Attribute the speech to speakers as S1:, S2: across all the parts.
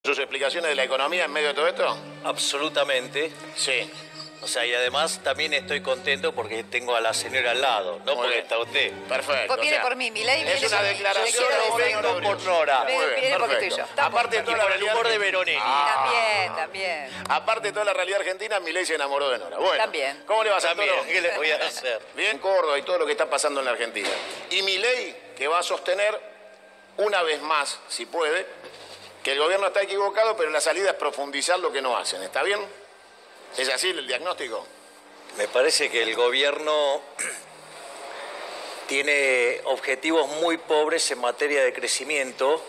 S1: sus explicaciones de la economía en medio de todo esto?
S2: Absolutamente.
S1: Sí.
S2: O sea, y además también estoy contento porque tengo a la señora al lado, no
S1: Muy
S2: porque
S1: bien.
S2: está usted.
S1: Perfecto.
S3: Vos viene por mí, Milei viene
S1: Es una
S3: por mí.
S1: declaración
S3: Yo le quiero
S1: de
S3: decir.
S1: Moreno
S2: Vengo por Nora.
S1: Muy bien,
S3: Viene porque estoy
S1: perfecto.
S3: yo.
S1: Aparte de
S2: Y
S1: toda
S2: por
S1: la
S2: el humor de
S1: realidad
S2: Veronelli.
S3: También.
S1: Aparte de toda la realidad argentina, Milei se enamoró de Nora. Bueno,
S3: También.
S1: ¿cómo le va,
S2: También,
S1: Santoro?
S2: ¿qué le voy a hacer?
S1: Bien, Córdoba y todo lo que está pasando en la Argentina. Y Milei, que va a sostener una vez más, si puede, que el gobierno está equivocado, pero la salida es profundizar lo que no hacen. ¿Está bien? ¿Es así el diagnóstico?
S2: Me parece que el gobierno tiene objetivos muy pobres en materia de crecimiento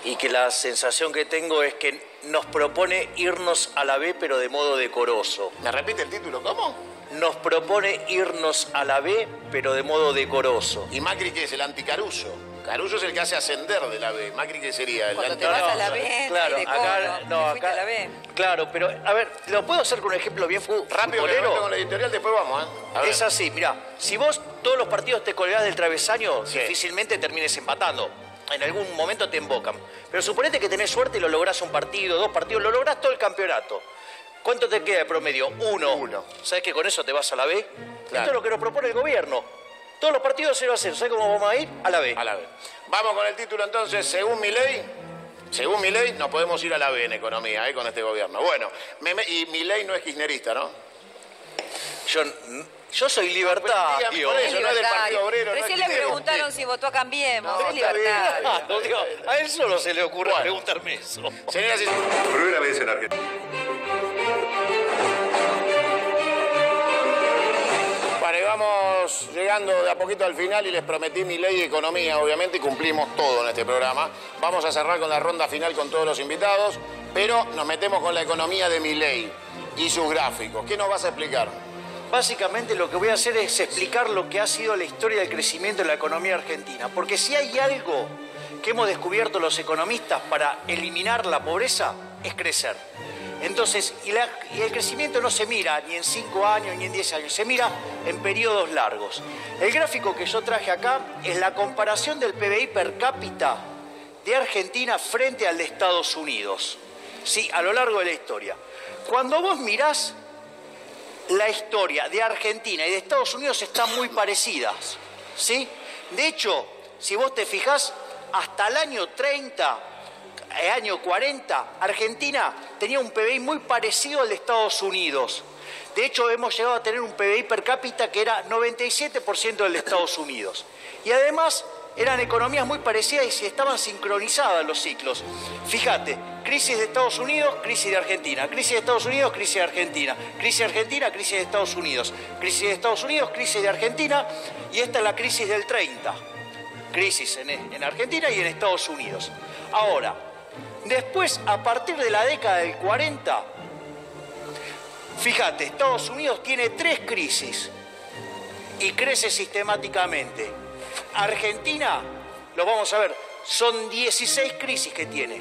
S2: y que la sensación que tengo es que nos propone irnos a la B pero de modo decoroso.
S1: ¿Me repite el título? ¿Cómo?
S2: Nos propone irnos a la B pero de modo decoroso.
S1: ¿Y Macri qué es? El anticaruso. Caruso es el que hace ascender de la B. ¿Macri qué sería? El
S3: Cuando te
S1: anti-
S3: vas a la B,
S2: Claro,
S3: de
S2: acá,
S3: coro, te fuiste a la B.
S2: Claro, pero a ver, ¿lo puedo hacer con un ejemplo bien
S1: Rápido, que me
S2: futbolero?
S1: meto con la editorial, después vamos, ¿eh? A ver.
S2: Es así, mirá, si vos todos los partidos te colgás del travesaño,
S1: Sí.
S2: difícilmente termines empatando. En algún momento te embocan. Pero suponete que tenés suerte y lo lográs un partido, 2 partidos, lo lográs todo el campeonato. ¿Cuánto te queda de promedio? 1.
S1: Uno.
S2: ¿Sabés que con eso te vas a la B?
S1: Claro.
S2: Esto es lo que nos propone el gobierno. Todos los partidos 0-0. ¿Sabés cómo vamos a ir? A la B.
S1: A la B. Vamos con el título entonces. Según Milei, no podemos ir a la B en economía, con este gobierno. Bueno, y Milei no es kirchnerista, ¿no?
S2: Yo soy libertario.
S1: Dígame, por eso, no es del Partido Obrero.
S3: Recién
S1: no
S3: le
S1: es
S3: preguntaron si votó a Cambiemos.
S1: No,
S3: Es
S1: está bien.
S3: libertario.
S2: Claro, digo, a él solo se le ocurre
S1: Bueno.
S2: preguntarme eso.
S1: Señoras y
S4: Primera vez en Argentina.
S1: Bueno, y vamos llegando de a poquito al final y les prometí Milei y economía, obviamente, y cumplimos todo en este programa. Vamos a cerrar con la ronda final con todos los invitados, pero nos metemos con la economía de Milei y sus gráficos. ¿Qué nos vas a explicar?
S2: Básicamente lo que voy a hacer es explicar lo que ha sido la historia del crecimiento de la economía argentina. Porque si hay algo que hemos descubierto los economistas para eliminar la pobreza, es crecer. Entonces, y el crecimiento no se mira ni en 5 años ni en 10 años, se mira en periodos largos. El gráfico que yo traje acá es la comparación del PBI per cápita de Argentina frente al de Estados Unidos. Sí, a lo largo de la historia. Cuando vos mirás, la historia de Argentina y de Estados Unidos están muy parecidas, ¿sí? De hecho, si vos te fijás, hasta el año 30, año 40, Argentina tenía un PBI muy parecido al de Estados Unidos. De hecho, hemos llegado a tener un PBI per cápita que era 97% del de Estados Unidos. Y además, eran economías muy parecidas y estaban sincronizadas los ciclos. Fíjate, crisis de Estados Unidos, crisis de Argentina, crisis de Estados Unidos, crisis de Argentina, crisis de Argentina, crisis de Estados Unidos, crisis de Estados Unidos, crisis de Argentina, y esta es la crisis del 30. Crisis en Argentina y en Estados Unidos. Ahora, después, a partir de la década del 40, fíjate, Estados Unidos tiene 3 crisis y crece sistemáticamente. Argentina, lo vamos a ver, son 16 crisis que tiene.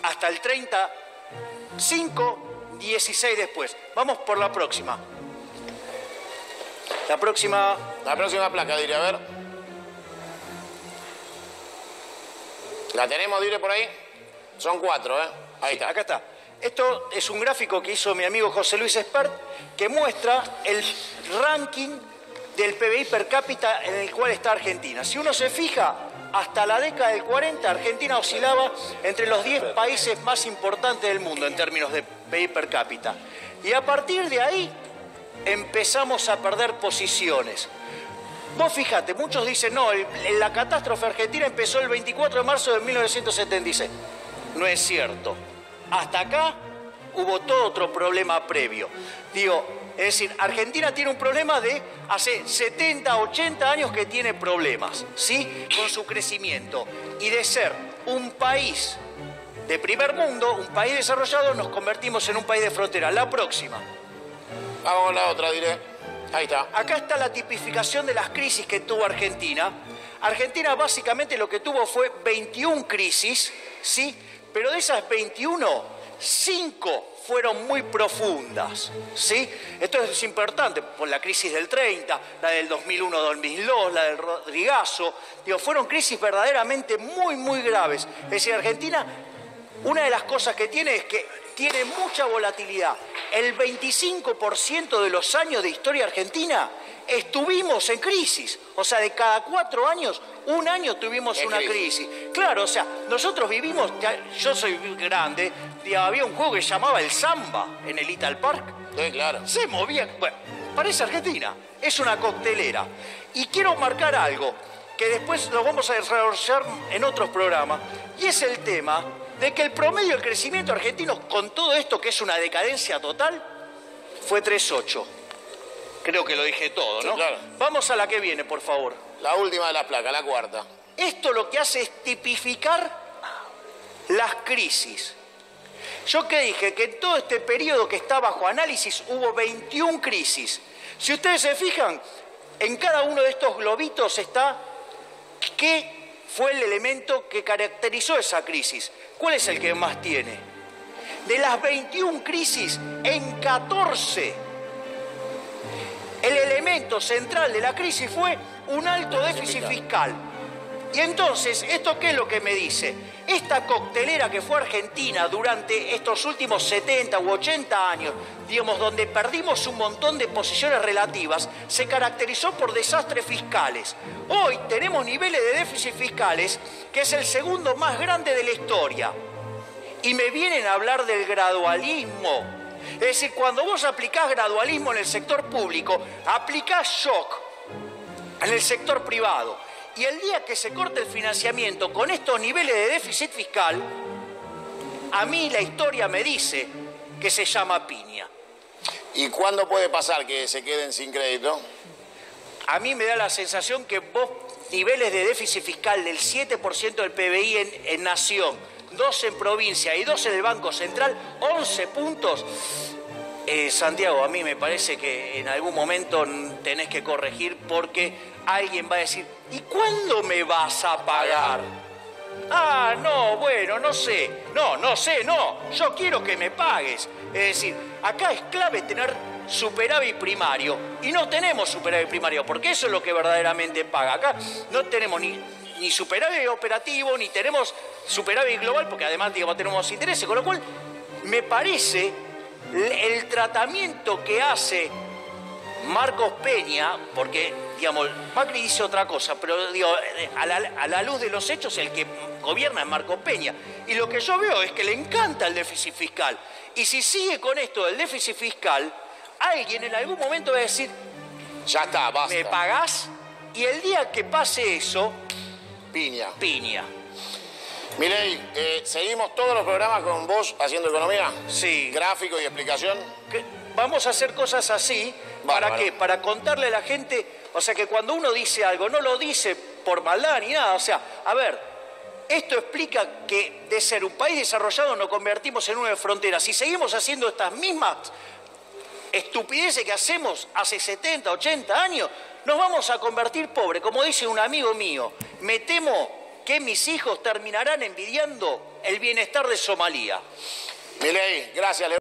S2: Hasta el 35, 16 después. Vamos por la próxima. La próxima
S1: placa, diré, a ver. ¿La tenemos, diré, por ahí? Son 4, ¿eh? Ahí está.
S2: Acá está. Esto es un gráfico que hizo mi amigo José Luis Espert que muestra el ranking del PBI per cápita en el cual está Argentina. Si uno se fija, hasta la década del 40, Argentina oscilaba entre los 10 países más importantes del mundo en términos de PBI per cápita. Y a partir de ahí empezamos a perder posiciones. Vos fíjate, muchos dicen, no, la catástrofe argentina empezó el 24 de marzo de 1976. No es cierto. Hasta acá hubo todo otro problema previo. Digo, es decir, Argentina tiene un problema de hace 70, 80 años que tiene problemas, ¿sí? Con su crecimiento. Y de ser un país de primer mundo, un país desarrollado, nos convertimos en un país de frontera. La próxima.
S1: Vamos con la otra, diré. Ahí está.
S2: Acá está la tipificación de las crisis que tuvo Argentina. Argentina básicamente lo que tuvo fue 21 crisis, ¿sí? Pero de esas 21, 5 fueron muy profundas, ¿sí? Esto es importante, por la crisis del 30, la del 2001-2002, la del Rodrigazo, digo, fueron crisis verdaderamente muy, muy graves. Es decir, Argentina una de las cosas que tiene es que tiene mucha volatilidad. El 25% de los años de historia argentina estuvimos en crisis. O sea, de cada 4 años, un año tuvimos una crisis. Claro, o sea, nosotros vivimos, yo soy grande, había un juego que se llamaba el Samba en el Ital Park.
S1: Sí, claro.
S2: Se movía, bueno, parece Argentina, es una coctelera. Y quiero marcar algo, que después lo vamos a desarrollar en otros programas, y es el tema de que el promedio del crecimiento argentino, con todo esto que es una decadencia total, fue 3,8. Creo que lo dije todo, ¿no?
S1: Sí, claro.
S2: Vamos a la que viene, por favor.
S1: La última de las placas, la cuarta.
S2: Esto lo que hace es tipificar las crisis. Yo que dije que en todo este periodo que está bajo análisis hubo 21 crisis. Si ustedes se fijan, en cada uno de estos globitos está qué fue el elemento que caracterizó esa crisis. ¿Cuál es el que más tiene? De las 21 crisis, en 14, el elemento central de la crisis fue un alto déficit fiscal. Y entonces, ¿esto qué es lo que me dice? Esta coctelera que fue Argentina durante estos últimos 70 u 80 años, digamos, donde perdimos un montón de posiciones relativas, se caracterizó por desastres fiscales. Hoy tenemos niveles de déficit fiscales que es el segundo más grande de la historia. Y me vienen a hablar del gradualismo. Es decir, cuando vos aplicás gradualismo en el sector público, aplicás shock en el sector privado. Y el día que se corte el financiamiento con estos niveles de déficit fiscal, a mí la historia me dice que se llama piña.
S1: ¿Y cuándo puede pasar que se queden sin crédito?
S2: A mí me da la sensación que vos, niveles de déficit fiscal del 7% del PBI en nación, 2 en provincia y 2 en el Banco Central, 11 puntos. Santiago, a mí me parece que en algún momento tenés que corregir porque alguien va a decir, ¿y cuándo me vas a pagar? Ah, no, bueno, no sé, no, yo quiero que me pagues. Es decir, acá es clave tener superávit primario y no tenemos superávit primario porque eso es lo que verdaderamente paga. Acá no tenemos ni superávit operativo, ni tenemos superávit global porque además, digamos, tenemos intereses, con lo cual me parece el tratamiento que hace Marcos Peña, porque, digamos, Macri dice otra cosa, pero digo, a la luz de los hechos el que gobierna es Marcos Peña. Y lo que yo veo es que le encanta el déficit fiscal. Y si sigue con esto del déficit fiscal, alguien en algún momento va a decir,
S1: ya está, basta.
S2: ¿me pagás? Y el día que pase eso,
S1: Piña.
S2: piña.
S1: Milei, ¿seguimos todos los programas con vos haciendo economía?
S2: Sí.
S1: Gráfico y explicación.
S2: Vamos a hacer cosas así, ¿para qué? Para contarle a la gente, o sea, que cuando uno dice algo, no lo dice por maldad ni nada, o sea, a ver, esto explica que de ser un país desarrollado nos convertimos en una de fronteras. Si seguimos haciendo estas mismas estupideces que hacemos hace 70, 80 años, nos vamos a convertir pobres. Como dice un amigo mío, me temo que mis hijos terminarán envidiando el bienestar de Somalia.
S1: Milei, gracias.